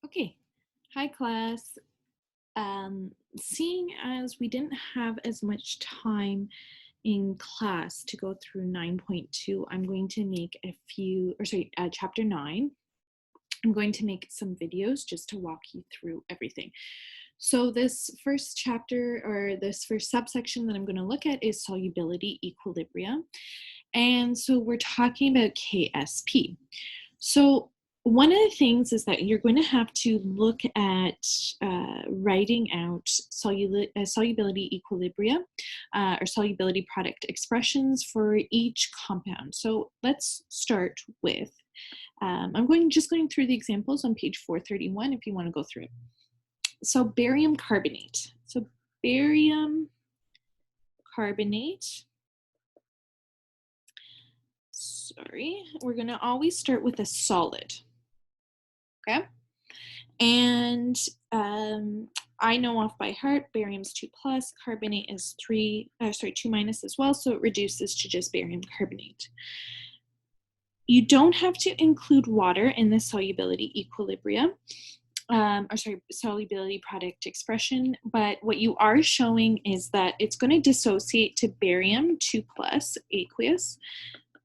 Okay, hi class. Seeing as we didn't have as much time in class to go through 9.2, I'm going to make chapter 9. I'm going to make some videos just to walk you through everything. So this first chapter, or this first subsection that I'm going to look at, is solubility equilibria. And so we're talking about KSP. So one of the things is that you're going to have to look at writing out solubility equilibria or solubility product expressions for each compound. So let's start with, I'm just going through the examples on page 431 if you want to go through it. So barium carbonate. So barium carbonate. Sorry, we're going to always start with a solid. Okay. And I know off by heart, barium's 2+, carbonate is 2- as well, so it reduces to just barium carbonate. You don't have to include water in the solubility equilibria, solubility product expression, but what you are showing is that it's going to dissociate to barium 2+ aqueous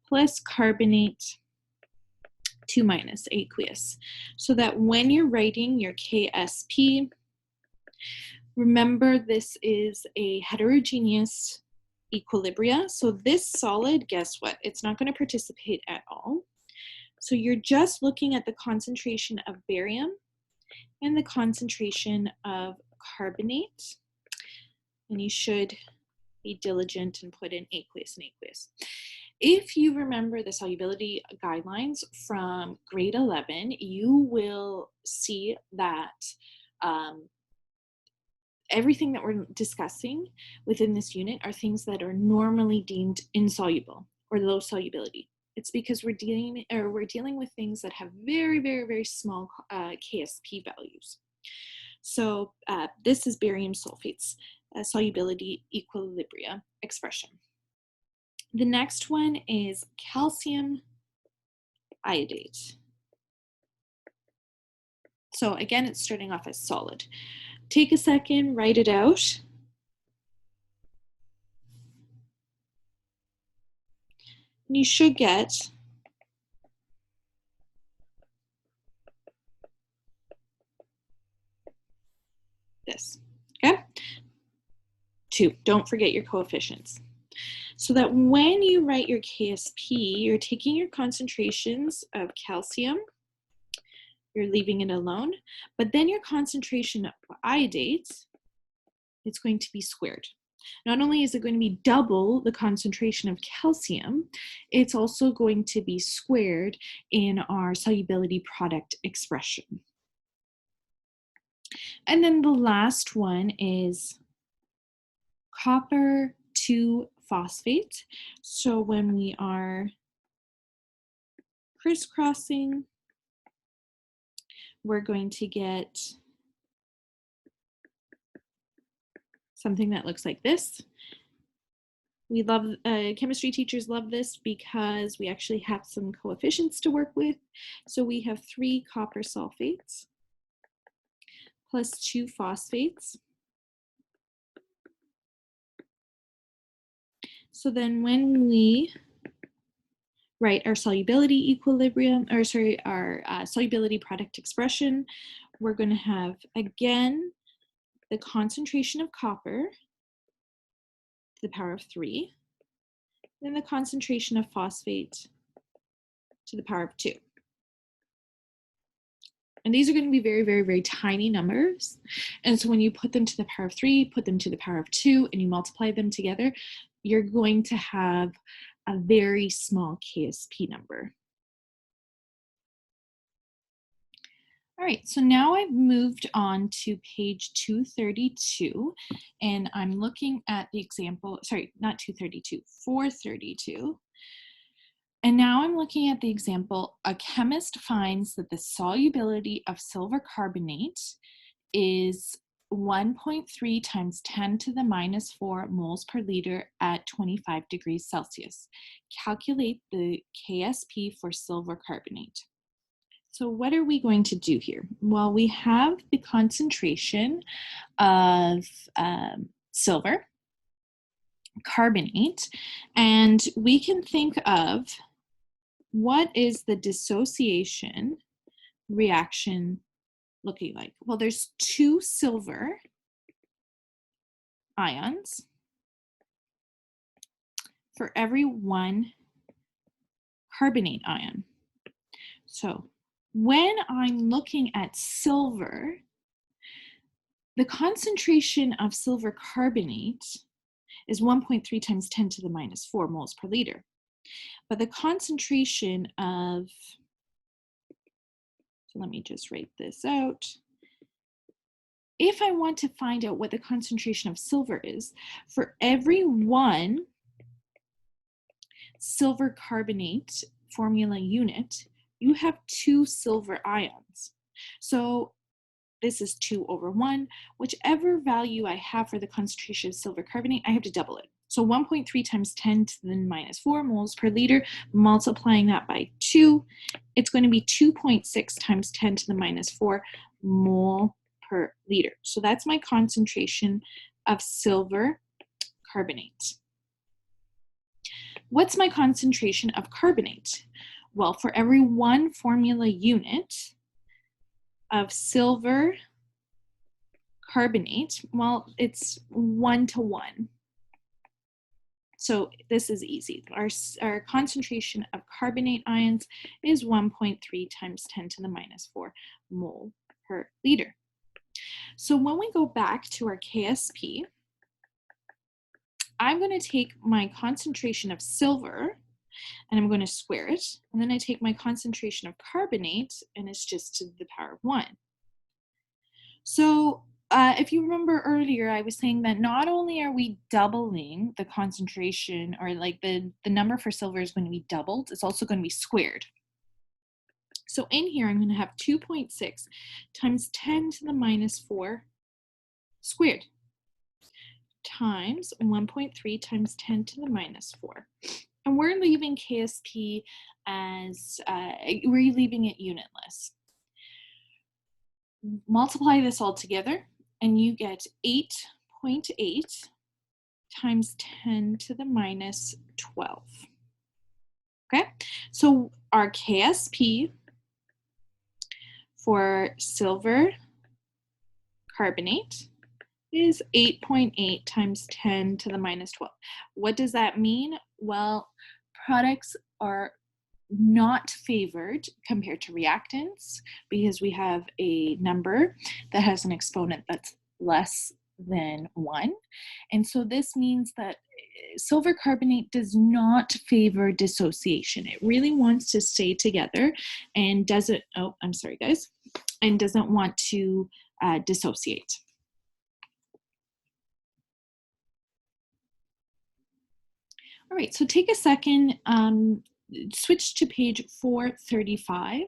plus carbonate 2- aqueous, so that when you're writing your KSP, remember this is a heterogeneous equilibria. So this solid, guess what? It's not going to participate at all. So you're just looking at the concentration of barium and the concentration of carbonate, and you should be diligent and put in aqueous and aqueous. If you remember the solubility guidelines from grade 11, you will see that everything that we're discussing within this unit are things that are normally deemed insoluble or low solubility. It's because we're dealing with things that have very, very, very small KSP values. So this is barium sulfate's solubility equilibria expression. The next one is calcium iodate. So again, it's starting off as solid. Take a second, write it out. And you should get this, okay? 2, don't forget your coefficients. So that when you write your KSP, you're taking your concentrations of calcium, you're leaving it alone, but then your concentration of iodate, it's going to be squared. Not only is it going to be double the concentration of calcium, it's also going to be squared in our solubility product expression. And then the last one is copper 2-phosphate. So when we are crisscrossing, we're going to get something that looks like this. We love, chemistry teachers love this because we actually have some coefficients to work with. So we have 3 copper sulfates plus 2 phosphates. So then when we write our solubility equilibrium, or sorry, our solubility product expression, we're going to have, again, the concentration of copper to the power of 3, then the concentration of phosphate to the power of 2. And these are going to be very, very, very tiny numbers. And so when you put them to the power of 3, put them to the power of 2, and you multiply them together, you're going to have a very small KSP number. All right, so now I've moved on to page 232, and I'm looking at the example, sorry, not 232, 432. And now I'm looking at the example, a chemist finds that the solubility of silver carbonate is 1.3 times 10 to the -4 moles per liter at 25 degrees Celsius. Calculate the KSP for silver carbonate. So what are we going to do here? Well, we have the concentration of silver carbonate, and we can think of what is the dissociation reaction looking like. Well, there's 2 silver ions for every 1 carbonate ion. So when I'm looking at silver, the concentration of silver carbonate is 1.3 times 10 to the minus 4 moles per liter. But the concentration of, so let me just write this out. If I want to find out what the concentration of silver is, for every 1 silver carbonate formula unit, you have 2 silver ions. So this is 2 over 1. Whichever value I have for the concentration of silver carbonate, I have to double it. So 1.3 times 10 to the minus 4 moles per liter, multiplying that by 2, it's going to be 2.6 times 10 to the minus 4 mole per liter. So that's my concentration of silver carbonate. What's my concentration of carbonate? Well, for every 1 formula unit of silver carbonate, well, it's 1 to 1. So this is easy. Our concentration of carbonate ions is 1.3 times 10 to the minus 4 mole per liter. So when we go back to our KSP, I'm going to take my concentration of silver and I'm going to square it. And then I take my concentration of carbonate and it's just to the power of 1. So if you remember earlier, I was saying that not only are we doubling the concentration, or like the number for silver is going to be doubled, it's also going to be squared. So in here, I'm going to have 2.6 times 10 to the minus 4 squared times 1.3 times 10 to the minus 4. And we're leaving KSP as, we're leaving it unitless. Multiply this all together and you get 8.8 times 10 to the minus 12. Okay, so our KSP for silver carbonate is 8.8 times 10 to the minus 12. What does that mean? Well, products are not favored compared to reactants because we have a number that has an exponent that's less than 1. And so this means that silver carbonate does not favor dissociation. It really wants to stay together and doesn't, oh, I'm sorry guys, and doesn't want to dissociate. All right, so take a second, switch to page 435,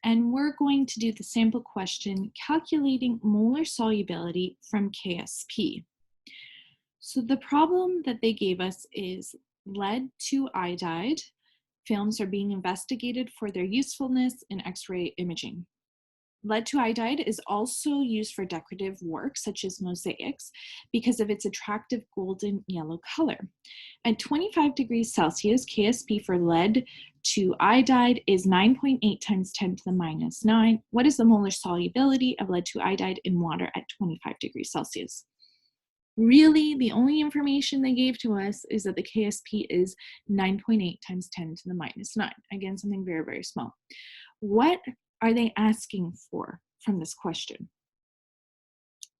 and we're going to do the sample question, calculating molar solubility from KSP. So the problem that they gave us is lead 2 iodide films are being investigated for their usefulness in X-ray imaging. Lead 2 iodide is also used for decorative work, such as mosaics, because of its attractive golden yellow color. At 25 degrees Celsius, KSP for lead 2 iodide is 9.8 times 10 to the minus 9. What is the molar solubility of lead 2 iodide in water at 25 degrees Celsius? Really, the only information they gave to us is that the KSP is 9.8 times 10 to the minus 9. Again, something very, very small. What are they asking for from this question?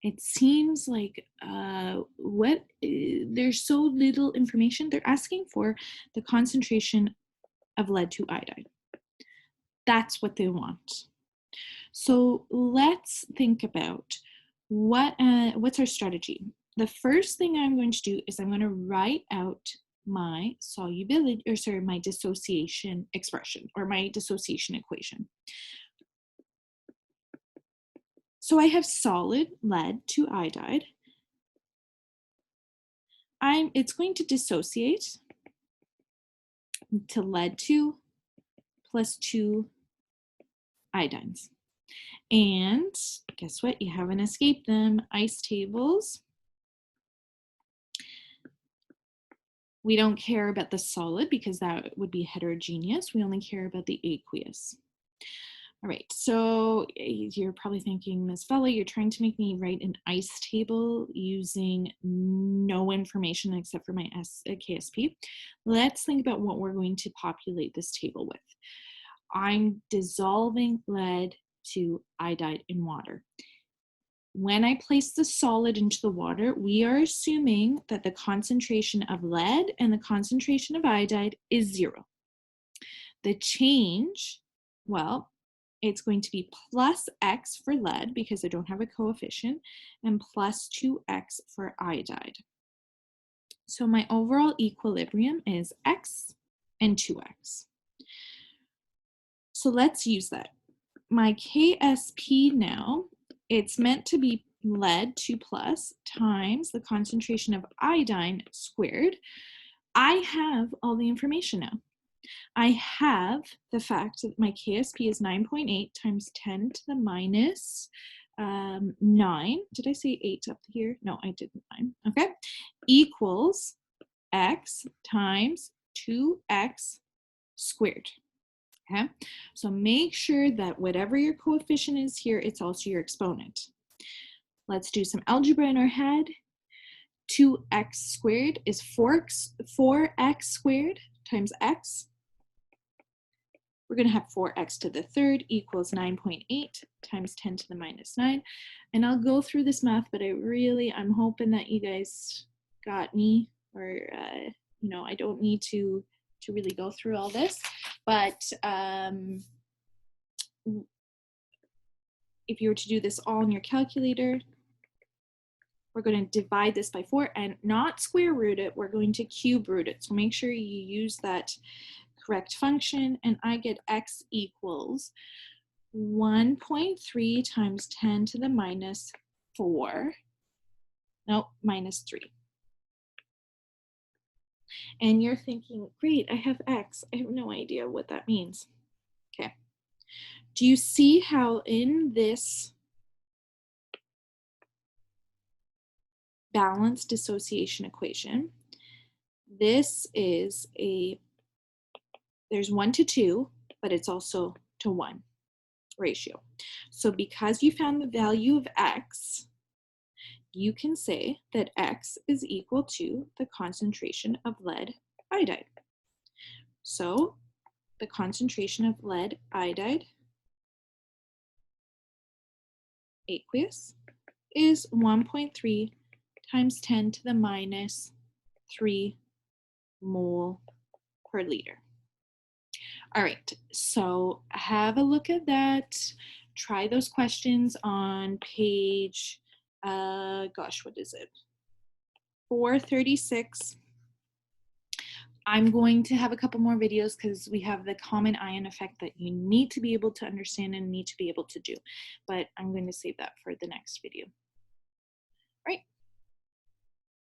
It seems like there's so little information. They're asking for the concentration of lead 2 iodide. That's what they want. So let's think about what's our strategy. The first thing I'm going to do is I'm going to write out my solubility, or sorry, my dissociation expression, or my dissociation equation. So I have solid lead 2 iodide. It's going to dissociate to lead 2 plus 2 iodines. And guess what? You haven't escaped them. Ice tables. We don't care about the solid because that would be heterogeneous. We only care about the aqueous. All right, so you're probably thinking, Ms. Vella, you're trying to make me write an ice table using no information except for my KSP. Let's think about what we're going to populate this table with. I'm dissolving lead to iodide in water. When I place the solid into the water, we are assuming that the concentration of lead and the concentration of iodide is 0. The change, well, it's going to be plus x for lead because I don't have a coefficient, and plus 2x for iodide. So my overall equilibrium is x and 2x. So let's use that. My KSP now, it's meant to be lead 2 plus times the concentration of iodine squared. I have all the information now. I have the fact that my KSP is 9.8 times 10 to the minus 9. Did I say 8 up here? No, I didn't. 9. Okay. Equals x times 2x squared. Okay. So make sure that whatever your coefficient is here, it's also your exponent. Let's do some algebra in our head. 2x squared is 4x squared times x. We're going to have 4x to the third equals 9.8 times 10 to the minus 9. And I'll go through this math, but I'm hoping that you guys got me, or, you know, I don't need to really go through all this. But if you were to do this all in your calculator, we're going to divide this by 4 and not square root it. We're going to cube root it. So make sure you use that correct function, and I get x equals 1.3 times 10 to the minus 4. No, minus 3. And you're thinking, great, I have x. I have no idea what that means. Okay. Do you see how in this balanced dissociation equation, this is there's 1 to 2, but it's also to 1 ratio. So because you found the value of x, you can say that x is equal to the concentration of lead iodide. So the concentration of lead iodide aqueous is 1.3 times 10 to the minus 3 mole per liter. All right, so have a look at that. Try those questions on page, what is it? 436. I'm going to have a couple more videos because we have the common ion effect that you need to be able to understand and need to be able to do. But I'm going to save that for the next video. All right.